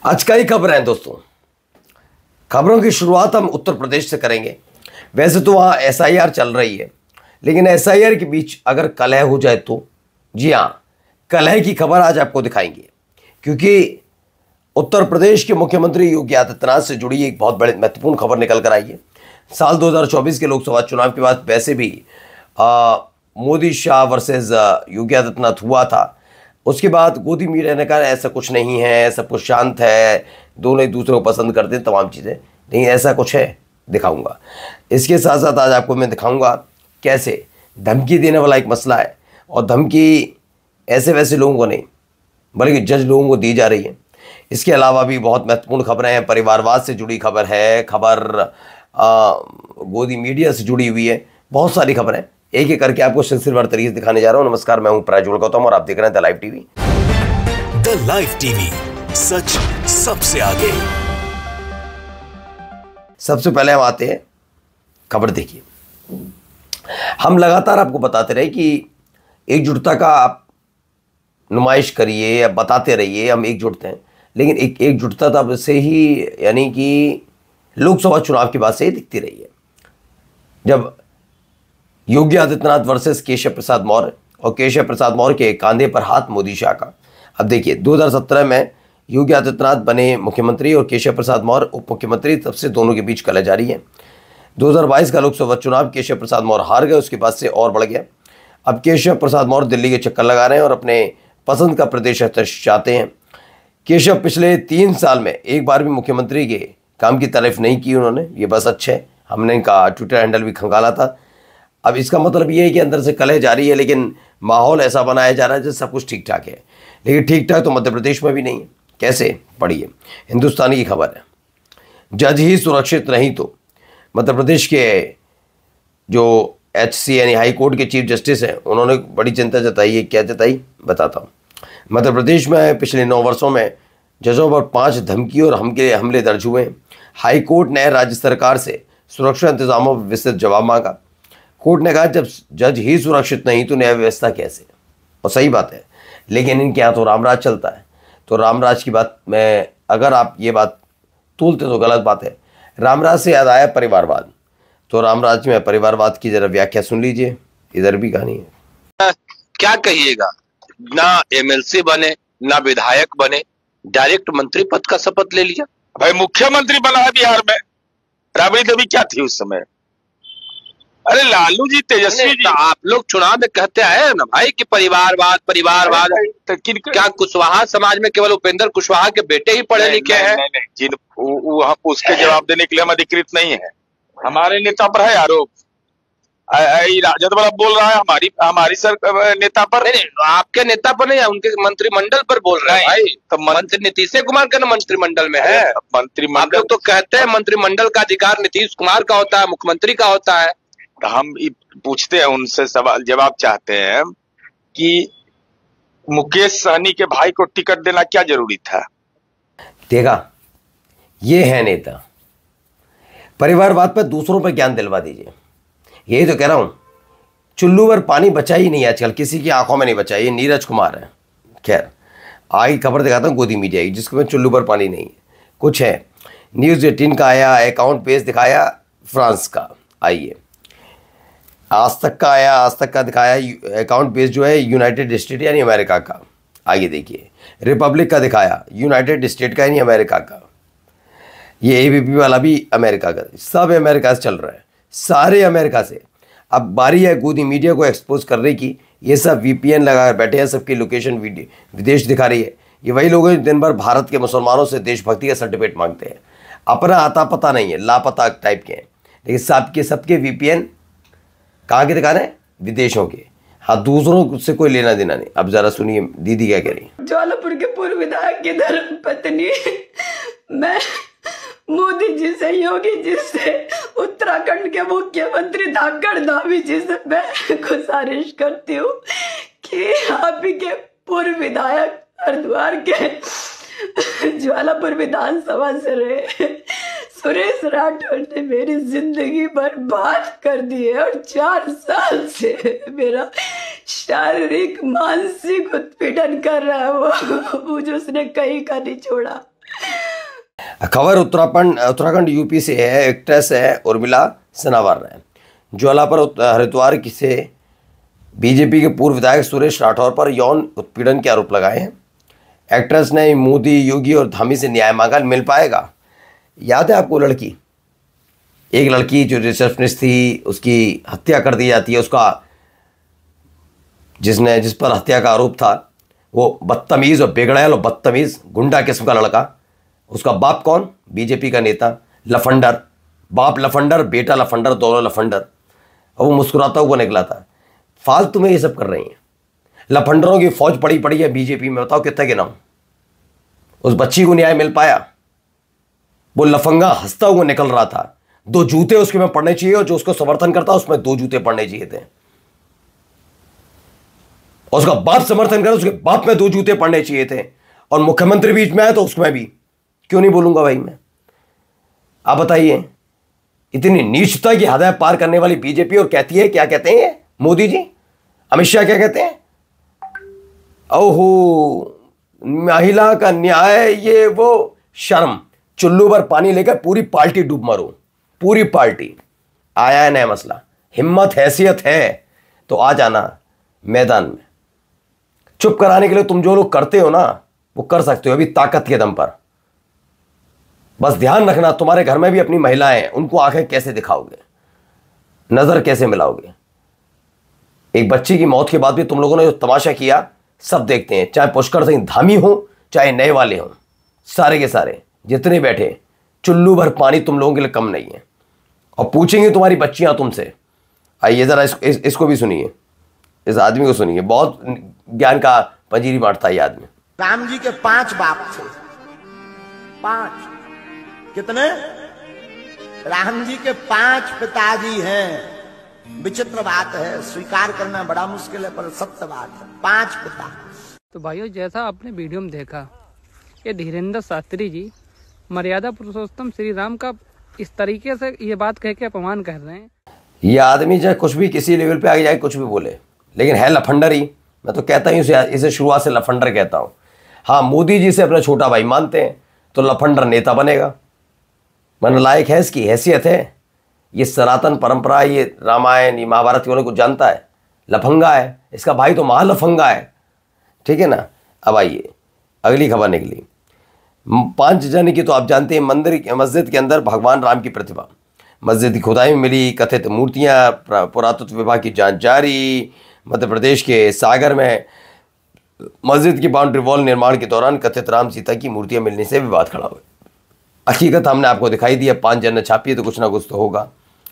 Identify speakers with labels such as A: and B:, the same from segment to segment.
A: आज कई खबरें हैं दोस्तों। खबरों की शुरुआत हम उत्तर प्रदेश से करेंगे। वैसे तो वहाँ एसआईआर चल रही है, लेकिन एसआईआर के बीच अगर कलह हो जाए तो जी हाँ, कलह की खबर आज आपको दिखाएंगे, क्योंकि उत्तर प्रदेश के मुख्यमंत्री योगी आदित्यनाथ से जुड़ी एक बहुत बड़ी महत्वपूर्ण खबर निकल कर आई है। साल 2024 के लोकसभा चुनाव के बाद वैसे भी मोदी शाह वर्सेस योगी आदित्यनाथ हुआ था। उसके बाद गोदी मीडिया ने कहा ऐसा कुछ नहीं है, सब कुछ शांत है, दोनों एक दूसरे को पसंद करते हैं, तमाम चीज़ें। नहीं, ऐसा कुछ है, दिखाऊंगा। इसके साथ साथ आज आपको मैं दिखाऊंगा कैसे धमकी देने वाला एक मसला है, और धमकी ऐसे वैसे लोगों को नहीं बल्कि जज लोगों को दी जा रही है। इसके अलावा भी बहुत महत्वपूर्ण खबरें हैं। परिवारवाद से जुड़ी खबर है, खबर गोदी मीडिया से जुड़ी हुई है, बहुत सारी खबरें एक एक करके आपको सिलसिलेवार तरीके से दिखाने जा रहा हूं। नमस्कार, मैं हूं प्राजूल गौतम और आप देख रहे हैं the live TV.
B: The live TV, सच सबसे आगे।
A: सबसे पहले हम आते हैं, खबर देखिए। हम लगातार आपको बताते रहे कि एकजुटता का आप नुमाइश करिए या बताते रहिए, हम एकजुट हैं, लेकिन एकजुटता तब से ही, यानी कि लोकसभा चुनाव के बाद से ही दिखती रही है, जब योगी आदित्यनाथ वर्सेस केशव प्रसाद मौर्य और केशव प्रसाद मौर्य के कंधे पर हाथ मोदी शाह का। अब देखिए, 2017 में योगी आदित्यनाथ बने मुख्यमंत्री और केशव प्रसाद मौर्य उप मुख्यमंत्री, तब से दोनों के बीच कलह जारी है। 2022 का लोकसभा चुनाव केशव प्रसाद मौर्य हार गए, उसके बाद से और बढ़ गया। अब केशव प्रसाद मौर्य दिल्ली के चक्कर लगा रहे हैं और अपने पसंद का प्रदेश अध्यक्ष चाहते हैं। केशव पिछले 3 साल में एक बार भी मुख्यमंत्री के काम की तारीफ नहीं की उन्होंने, ये बस अच्छे है। हमने इनका ट्विटर हैंडल भी खंगाला था। अब इसका मतलब ये है कि अंदर से कलह जारी है, लेकिन माहौल ऐसा बनाया जा रहा है जैसे सब कुछ ठीक ठाक है, लेकिन ठीक ठाक तो मध्य प्रदेश में भी नहीं है। कैसे, पढ़िए, हिंदुस्तानी की खबर है। जज ही सुरक्षित नहीं तो मध्य प्रदेश के जो HC यानी हाई कोर्ट के चीफ जस्टिस हैं, उन्होंने बड़ी चिंता जताई है। क्या जताई, बताता हूँ। मध्य प्रदेश में पिछले 9 वर्षों में जजों पर 5 धमकी और हमले दर्ज हुए हैं। हाई कोर्ट ने राज्य सरकार से सुरक्षा इंतजामों पर विस्तृत जवाब मांगा। कोर्ट ने कहा जब जज ही सुरक्षित नहीं तो न्याय व्यवस्था कैसे, और सही बात है, लेकिन इनके यहाँ तो रामराज चलता है। तो रामराज की बात में अगर आप ये बात तोलते तो गलत बात है। रामराज से याद आया परिवारवाद, तो रामराज में परिवारवाद की जरा व्याख्या सुन लीजिए, इधर भी कहानी है।
C: क्या कहिएगा, ना MLC बने ना विधायक बने, डायरेक्ट मंत्री पद का शपथ ले लिया।
D: भाई मुख्यमंत्री बना है बिहार में, राबड़ी देवी क्या थी उस समय? अरे लालू जी, तेजस्वी जी,
C: आप लोग चुनाव में कहते हैं ना भाई कि परिवारवाद परिवारवाद,
D: तो
C: क्या कुशवाहा समाज में केवल उपेंद्र कुशवाहा के बेटे ही पढ़े लिखे हैं?
D: नहीं, जिन उसके जवाब देने के लिए हम अधिकृत नहीं है। हमारे नेता पर है आरोप। राजद वाला बोल रहा है हमारी सर नेता पर।
C: नहीं, आपके नेता पर नहीं, उनके मंत्रिमंडल पर बोल रहे हैं भाई। तो मंत्री नीतीश कुमार का ना मंत्रिमंडल में है।
D: मंत्रिमंडल,
C: आप लोग तो कहते हैं मंत्रिमंडल का अधिकार नीतीश कुमार का होता है, मुख्यमंत्री का होता है।
D: तो हम पूछते हैं, उनसे सवाल जवाब चाहते हैं कि मुकेश सहनी के भाई को टिकट देना क्या जरूरी था?
A: देखा, ये है नेता। परिवारवाद पर दूसरों पर ज्ञान दिलवा दीजिए, यही तो कह रहा हूं। चुल्लू पर पानी बचा ही नहीं आजकल, किसी की आंखों में नहीं बचा। ये नीरज कुमार है। खैर, आगे खबर दिखाता हूं गोदी मीडिया की, जिसमें चुल्लू पर पानी नहीं है, कुछ है। न्यूज़ 18 का आया, अकाउंट पेज दिखाया फ्रांस का। आइए, आज तक का आया, आज तक का दिखाया अकाउंट पेज जो है यूनाइटेड स्टेट यानी अमेरिका का। आगे देखिए, रिपब्लिक का दिखाया यूनाइटेड स्टेट का यानी अमेरिका का। ये ABP वाला भी अमेरिका का, सब अमेरिका से चल रहा है, सारे अमेरिका से। अब बारी है गोदी मीडिया को एक्सपोज करने की। ये सब VPN लगा कर बैठे हैं, सबकी लोकेशन विदेश दिखा रही है। ये वही लोग हैं दिन भर भारत के मुसलमानों से देशभक्ति का सर्टिफिकेट मांगते हैं, अपना आता पता नहीं है, लापता टाइप के हैं। लेकिन सबके VPN कहाँ के दिखा रहे हैं? विदेशों के। हाँ, दूसरों से कोई लेना देना नहीं। अब जरा सुनिए दीदी क्या कह रही।
E: ज्वालापुर के पूर्व विधायक की धर्म पत्नी मैं मोदी जी से, योगी जी से, उत्तराखंड के मुख्यमंत्री धाकड़ धामी जी से मैं गुजारिश करती हूँ कि आप ही के पूर्व विधायक हरिद्वार के ज्वालापुर विधानसभा से रहे सुरेश राठौर ने मेरी जिंदगी बर्बाद कर दी है, और 4 साल से मेरा शारीरिक मानसिक उत्पीड़न कर रहा है। वो मुझे उसने कहीं का नहीं छोड़ा।
A: खबर उत्तराखंड यूपी से है। एक्ट्रेस है उर्मिला सनावर ने ज्वाला पर हरिद्वार से बीजेपी के पूर्व विधायक सुरेश राठौर पर यौन उत्पीड़न के आरोप लगाए हैं। एक्ट्रेस ने मोदी, योगी और धामी से न्याय मांगा, मिल पाएगा। याद है आपको लड़की, एक लड़की जो रिसेप्शनिस्ट थी, उसकी हत्या कर दी जाती है। उसका जिस पर हत्या का आरोप था वो बदतमीज़ और बेगड़ैल और बदतमीज़ गुंडा किस्म का लड़का। उसका बाप कौन? बीजेपी का नेता, लफंडर। बाप लफंडर, बेटा लफंडर, दोनों लफंडर। और वो मुस्कुराता हुआ निकला था। फालतू में ये सब कर रही हैं। लफंडरों की फौज पड़ी है बीजेपी में। बताओ कितना गिनाऊं? उस बच्ची को न्याय मिल पाया? वो लफंगा हंसता हुआ निकल रहा था। 2 जूते उसके में पड़ने चाहिए और जो उसको समर्थन करता उसमें 2 जूते पड़ने चाहिए थे। और उसका बाप समर्थन करे, उसके बाप में 2 जूते पड़ने चाहिए थे। और मुख्यमंत्री बीच में आए तो उसमें भी क्यों नहीं बोलूंगा भाई मैं? आप बताइए, इतनी नीचता की हद पार करने वाली बीजेपी और कहती है, क्या कहते हैं मोदी जी, अमित शाह क्या कहते हैं? ओहो, महिला का न्याय, ये वो शर्म। चुल्लू भर पानी लेकर पूरी पार्टी डूब मरो, पूरी पार्टी। आया है नया मसला, हिम्मत हैसियत है तो आ जाना मैदान में। चुप कराने के लिए तुम जो लोग करते हो ना, वो कर सकते हो अभी ताकत के दम पर। बस ध्यान रखना, तुम्हारे घर में भी अपनी महिलाएं, उनको आंखें कैसे दिखाओगे, नजर कैसे मिलाओगे? एक बच्ची की मौत के बाद भी तुम लोगों ने जो तमाशा किया सब देखते हैं, चाहे पुष्कर सिंह धामी हो चाहे नए वाले हों, सारे के सारे जितने बैठे, चुल्लू भर पानी तुम लोगों के लिए कम नहीं है। और पूछेंगे तुम्हारी बच्चियां तुमसे। आइए जरा इसको भी सुनिए, इस आदमी को सुनिए। बहुत ज्ञान का पंजीरी बांटता है ये आदमी।
F: राम जी के 5 बाप थे। 5 कितने? राम जी के 5 पिताजी हैं। विचित्र बात है, स्वीकार करना बड़ा मुश्किल है, पर सत्य बात है। 5 पिता।
G: तो भाइयों, जैसा आपने वीडियो में देखा, ये धीरेन्द्र शास्त्री जी मर्यादा पुरुषोत्तम श्री राम का इस तरीके से ये बात कह के अपमान कर रहे हैं।
A: ये आदमी चाहे कुछ भी किसी लेवल पे आगे जाए, कुछ भी बोले, लेकिन है लफंडर ही। मैं तो कहता हूँ इसे शुरुआत से लफंडर कहता हूँ। हाँ, मोदी जी से अपना छोटा भाई मानते हैं तो लफंडर नेता बनेगा। मन लायक है, इसकी हैसियत है। ये सनातन परंपरा, ये रामायण, ये महाभारत के को जानता है। लफंगा है, इसका भाई तो महालफंगा है। ठीक है ना? अब आइए अगली खबर निकली। 5 जन की तो आप जानते हैं, मस्जिद के अंदर भगवान राम की प्रतिभा। मस्जिद की खुदाई में मिली कथित मूर्तियां, पुरातत्व विभाग की जांच जारी। मध्य प्रदेश के सागर में मस्जिद की बाउंड्री वॉल निर्माण के दौरान कथित राम सीता की मूर्तियां मिलने से विवाद खड़ा हुआ। हकीकत हमने आपको दिखाई दी है, 5 जन ने छापी है तो कुछ ना कुछ तो होगा।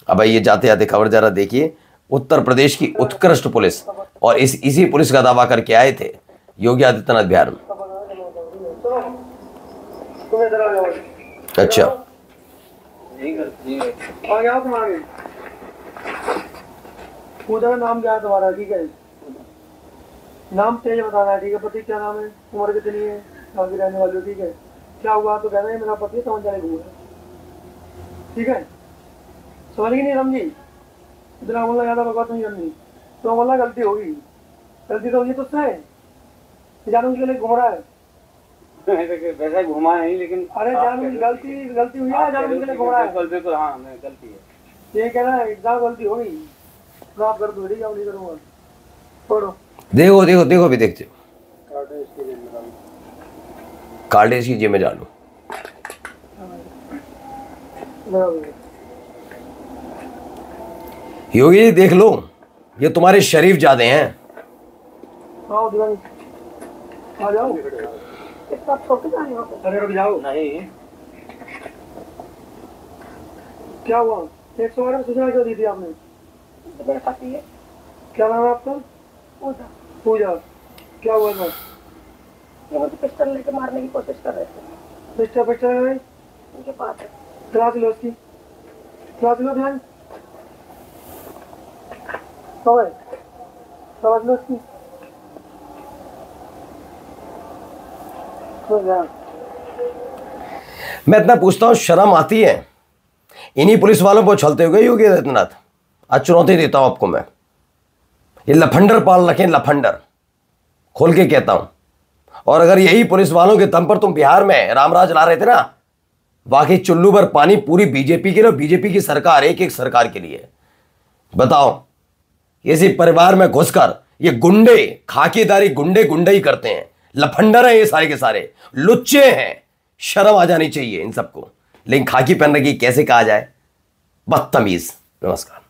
A: अब ये जाते जाते खबर जरा देखिए। उत्तर प्रदेश की उत्कृष्ट पुलिस, और इसी पुलिस का दावा करके आए थे योगी आदित्यनाथ बिहार में। अच्छा,
H: पूजा का नाम क्या है तुम्हारा? ठीक है, नाम तेज बताना है। ठीक है, पति क्या नाम है, उम्र कितनी है, कहाँ की रहने वाली हो? ठीक है, क्या हुआ तो कहना है मेरा पति समझ जाने घूम। ठीक है, समझ गई नहीं समझी? इतना बोलना ज्यादा बकवास नहीं करनी। तो बोलना गलती होगी, गलती तो होगी तुझसे, जानू के लिए घूम रहा है।
I: वैसा घुमा नहीं, लेकिन
H: अरे जानू गलती हुई है, जानू के लिए घूम रहा है।
I: बिल्कुल, हाँ गलती है।
H: ये कहना है एग्जाम गलती होगी, आप कर दो, ठीक है, नहीं करूँगा, छोड़ो।
A: देखो देखो देखो, अभी देखते हो कार्ड इसकी जेब में डालो। योगी जी देख लो, ये तुम्हारे शरीफ जादे हैं।
H: आओ दीवानी, आ जाओ। अरे रुक जाओ।
I: नहीं,
H: क्या हुआ? 112 में सूचना क्यों दी थी आपने?
E: मेरा पति है।
H: क्या नाम है आपका?
E: पूजा।
H: पूजा, क्या हुआ था?
E: ये मुझे पिस्टल लेके मारने की कोशिश कर रहे थे।
H: पिस्टल है
E: उनके पास है।
H: क्लास लो उसकी, क्लास लो ध्यान, समझ लो उसकी।
A: मैं इतना पूछता हूं, शर्म आती है? इन्हीं पुलिस वालों को छलते हुए योगी आदित्यनाथ। आज चुनौती देता हूं आपको मैं, ये लफंडर पाल रखे, लफंडर खोल के कहता हूं। और अगर यही पुलिस वालों के दम पर तुम बिहार में रामराज ला रहे थे ना, वाकई चुल्लू भर पानी पूरी बीजेपी के लिए, बीजेपी की सरकार, एक एक सरकार के लिए। बताओ, इसी परिवार में घुसकर ये गुंडे, खाकीदारी गुंडे गुंडे करते हैं, लफंडर हैं ये सारे के सारे, लुच्चे हैं। शर्म आ जानी चाहिए इन सबको। लेकिन खाकी पहन रखी कैसे कहा जाए, बदतमीज। नमस्कार।